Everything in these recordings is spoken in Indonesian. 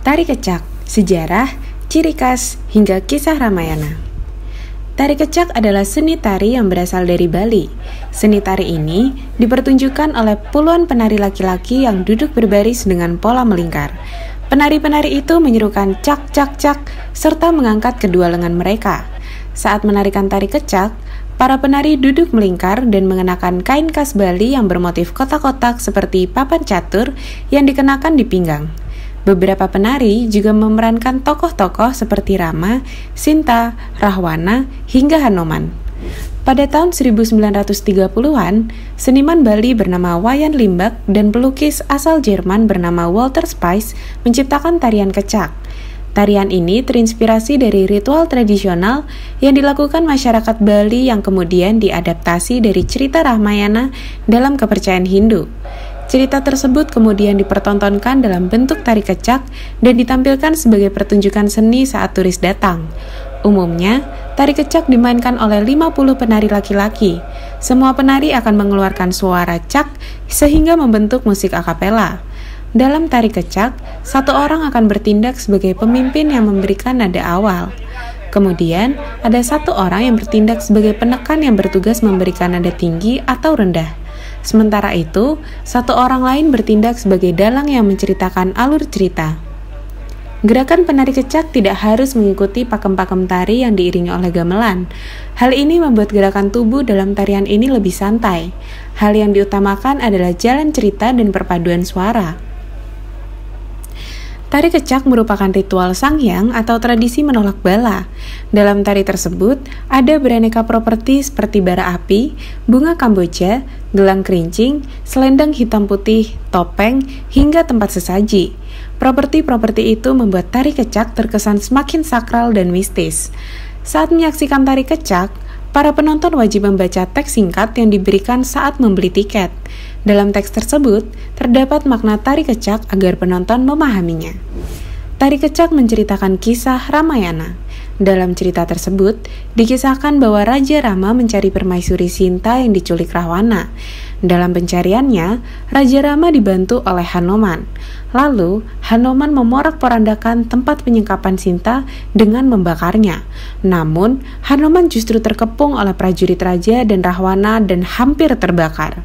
Tari kecak, sejarah, ciri khas, hingga kisah Ramayana. Tari kecak adalah seni tari yang berasal dari Bali. Seni tari ini dipertunjukkan oleh puluhan penari laki-laki yang duduk berbaris dengan pola melingkar. Penari-penari itu menyerukan cak cak cak serta mengangkat kedua lengan mereka. Saat menarikan tari kecak, para penari duduk melingkar dan mengenakan kain khas Bali yang bermotif kotak-kotak seperti papan catur yang dikenakan di pinggang. Beberapa penari juga memerankan tokoh-tokoh seperti Rama, Sinta, Rahwana, hingga Hanoman. Pada tahun 1930-an, seniman Bali bernama Wayan Limbak dan pelukis asal Jerman bernama Walter Spies menciptakan tarian kecak. Tarian ini terinspirasi dari ritual tradisional yang dilakukan masyarakat Bali yang kemudian diadaptasi dari cerita Ramayana dalam kepercayaan Hindu. Cerita tersebut kemudian dipertontonkan dalam bentuk tari kecak dan ditampilkan sebagai pertunjukan seni saat turis datang. Umumnya, tari kecak dimainkan oleh 50 penari laki-laki. Semua penari akan mengeluarkan suara cak sehingga membentuk musik akapela. Dalam tari kecak, satu orang akan bertindak sebagai pemimpin yang memberikan nada awal. Kemudian, ada satu orang yang bertindak sebagai penekan yang bertugas memberikan nada tinggi atau rendah. Sementara itu, satu orang lain bertindak sebagai dalang yang menceritakan alur cerita. Gerakan penari kecak tidak harus mengikuti pakem-pakem tari yang diiringi oleh gamelan. Hal ini membuat gerakan tubuh dalam tarian ini lebih santai. Hal yang diutamakan adalah jalan cerita dan perpaduan suara. Tari kecak merupakan ritual Sanghyang atau tradisi menolak bala. Dalam tari tersebut, ada beraneka properti seperti bara api, bunga kamboja, gelang kerincing, selendang hitam putih, topeng, hingga tempat sesaji. Properti-properti itu membuat tari kecak terkesan semakin sakral dan mistis. Saat menyaksikan tari kecak, para penonton wajib membaca teks singkat yang diberikan saat membeli tiket. Dalam teks tersebut, terdapat makna tari kecak agar penonton memahaminya. Tari kecak menceritakan kisah Ramayana. Dalam cerita tersebut, dikisahkan bahwa Raja Rama mencari permaisuri Sinta yang diculik Rahwana. Dalam pencariannya, Raja Rama dibantu oleh Hanoman. Lalu, Hanoman memorak-porandakan tempat penyingkapan Sinta dengan membakarnya. Namun, Hanoman justru terkepung oleh prajurit raja dan Rahwana dan hampir terbakar.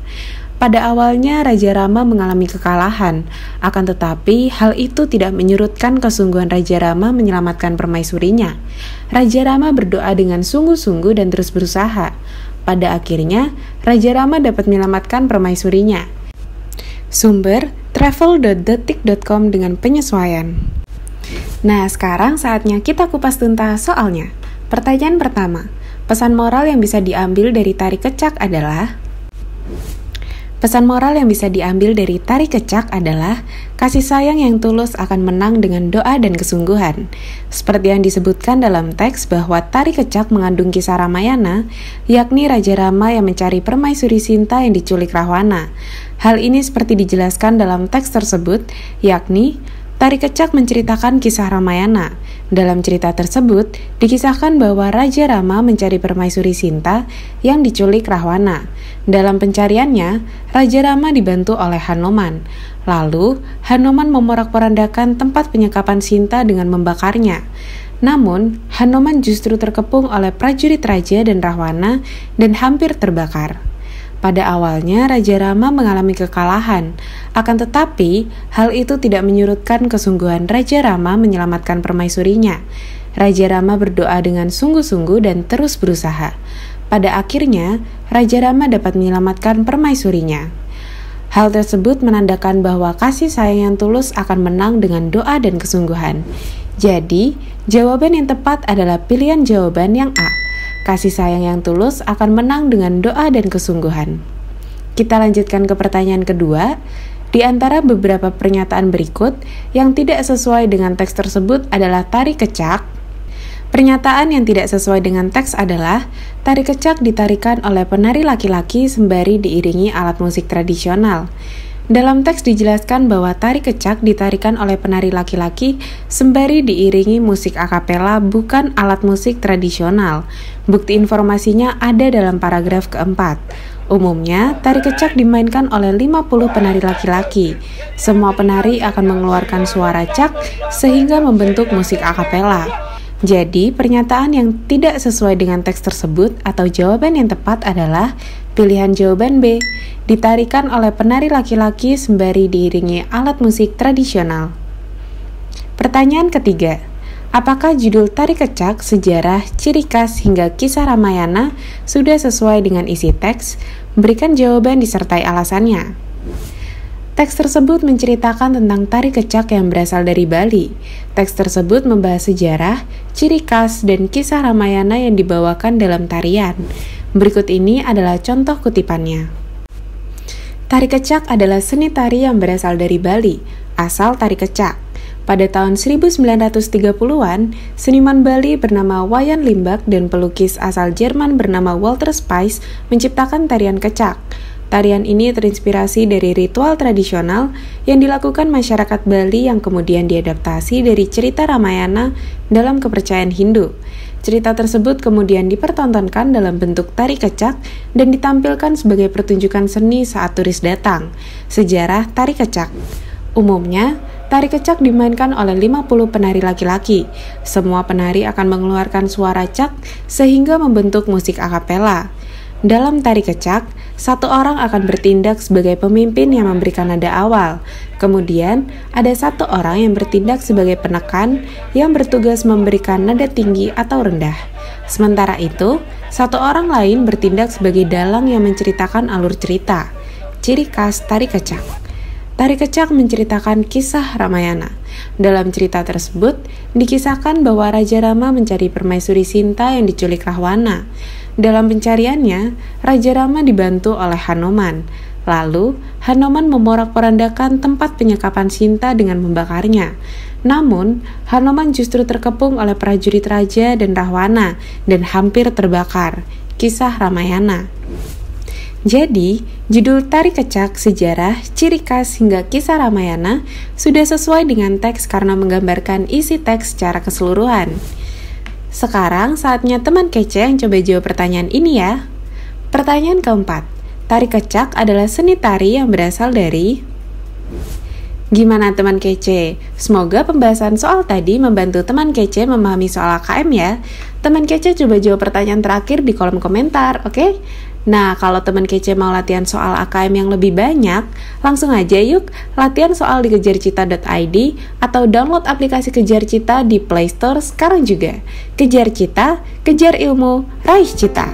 Pada awalnya Raja Rama mengalami kekalahan, akan tetapi hal itu tidak menyurutkan kesungguhan Raja Rama menyelamatkan permaisurinya. Raja Rama berdoa dengan sungguh-sungguh dan terus berusaha. Pada akhirnya, Raja Rama dapat menyelamatkan permaisurinya. Sumber travel.detik.com dengan penyesuaian. Nah, sekarang saatnya kita kupas tuntas soalnya. Pertanyaan pertama, pesan moral yang bisa diambil dari tari kecak adalah... Pesan moral yang bisa diambil dari tari kecak adalah kasih sayang yang tulus akan menang dengan doa dan kesungguhan. Seperti yang disebutkan dalam teks bahwa tari kecak mengandung kisah Ramayana, yakni Raja Rama yang mencari permaisuri Sinta yang diculik Rahwana. Hal ini seperti dijelaskan dalam teks tersebut, yakni tari kecak menceritakan kisah Ramayana. Dalam cerita tersebut, dikisahkan bahwa Raja Rama mencari permaisuri Sinta yang diculik Rahwana. Dalam pencariannya, Raja Rama dibantu oleh Hanoman. Lalu, Hanoman memorak-porandakan tempat penyekapan Sinta dengan membakarnya. Namun, Hanoman justru terkepung oleh prajurit raja dan Rahwana dan hampir terbakar. Pada awalnya, Raja Rama mengalami kekalahan, akan tetapi hal itu tidak menyurutkan kesungguhan Raja Rama menyelamatkan permaisurinya. Raja Rama berdoa dengan sungguh-sungguh dan terus berusaha. Pada akhirnya, Raja Rama dapat menyelamatkan permaisurinya. Hal tersebut menandakan bahwa kasih sayang yang tulus akan menang dengan doa dan kesungguhan. Jadi, jawaban yang tepat adalah pilihan jawaban yang A. Kasih sayang yang tulus akan menang dengan doa dan kesungguhan. Kita lanjutkan ke pertanyaan kedua. Di antara beberapa pernyataan berikut, yang tidak sesuai dengan teks tersebut adalah tari kecak. Pernyataan yang tidak sesuai dengan teks adalah tari kecak ditarikan oleh penari laki-laki sembari diiringi alat musik tradisional. Dalam teks dijelaskan bahwa tari kecak ditarikan oleh penari laki-laki sembari diiringi musik akapela, bukan alat musik tradisional. Bukti informasinya ada dalam paragraf keempat. Umumnya, tari kecak dimainkan oleh 50 penari laki-laki. Semua penari akan mengeluarkan suara cak sehingga membentuk musik akapela. Jadi, pernyataan yang tidak sesuai dengan teks tersebut atau jawaban yang tepat adalah pilihan jawaban B, ditarikan oleh penari laki-laki sembari diiringi alat musik tradisional. Pertanyaan ketiga, apakah judul tari kecak, sejarah, ciri khas, hingga kisah Ramayana sudah sesuai dengan isi teks? Berikan jawaban disertai alasannya. Teks tersebut menceritakan tentang tari kecak yang berasal dari Bali. Teks tersebut membahas sejarah, ciri khas, dan kisah Ramayana yang dibawakan dalam tarian. Berikut ini adalah contoh kutipannya. Tari kecak adalah seni tari yang berasal dari Bali, asal tari kecak. Pada tahun 1930-an, seniman Bali bernama Wayan Limbak dan pelukis asal Jerman bernama Walter Spies menciptakan tarian kecak. Tarian ini terinspirasi dari ritual tradisional yang dilakukan masyarakat Bali yang kemudian diadaptasi dari cerita Ramayana dalam kepercayaan Hindu. Cerita tersebut kemudian dipertontonkan dalam bentuk tari kecak dan ditampilkan sebagai pertunjukan seni saat turis datang. Sejarah tari kecak. Umumnya, tari kecak dimainkan oleh 50 penari laki-laki. Semua penari akan mengeluarkan suara cak sehingga membentuk musik akapela. Dalam tari kecak, satu orang akan bertindak sebagai pemimpin yang memberikan nada awal. Kemudian, ada satu orang yang bertindak sebagai penekan yang bertugas memberikan nada tinggi atau rendah. Sementara itu, satu orang lain bertindak sebagai dalang yang menceritakan alur cerita. Ciri khas tari kecak. Tari kecak menceritakan kisah Ramayana. Dalam cerita tersebut, dikisahkan bahwa Raja Rama mencari permaisuri Sinta yang diculik Rahwana. Dalam pencariannya, Raja Rama dibantu oleh Hanuman. Lalu, Hanuman memorak-porandakan tempat penyekapan Sinta dengan membakarnya. Namun, Hanuman justru terkepung oleh prajurit raja dan Rahwana dan hampir terbakar. Kisah Ramayana. Jadi, judul tari kecak, sejarah, ciri khas, hingga kisah Ramayana sudah sesuai dengan teks karena menggambarkan isi teks secara keseluruhan. Sekarang saatnya teman kece yang coba jawab pertanyaan ini ya. Pertanyaan keempat, tari kecak adalah seni tari yang berasal dari... Gimana teman kece? Semoga pembahasan soal tadi membantu teman kece memahami soal AKM ya. Teman kece coba jawab pertanyaan terakhir di kolom komentar, oke? Nah, kalau teman kece mau latihan soal AKM yang lebih banyak, langsung aja yuk latihan soal di kejarcita.id atau download aplikasi Kejar Cita di Play Store sekarang juga. Kejar Cita, kejar ilmu, raih cita.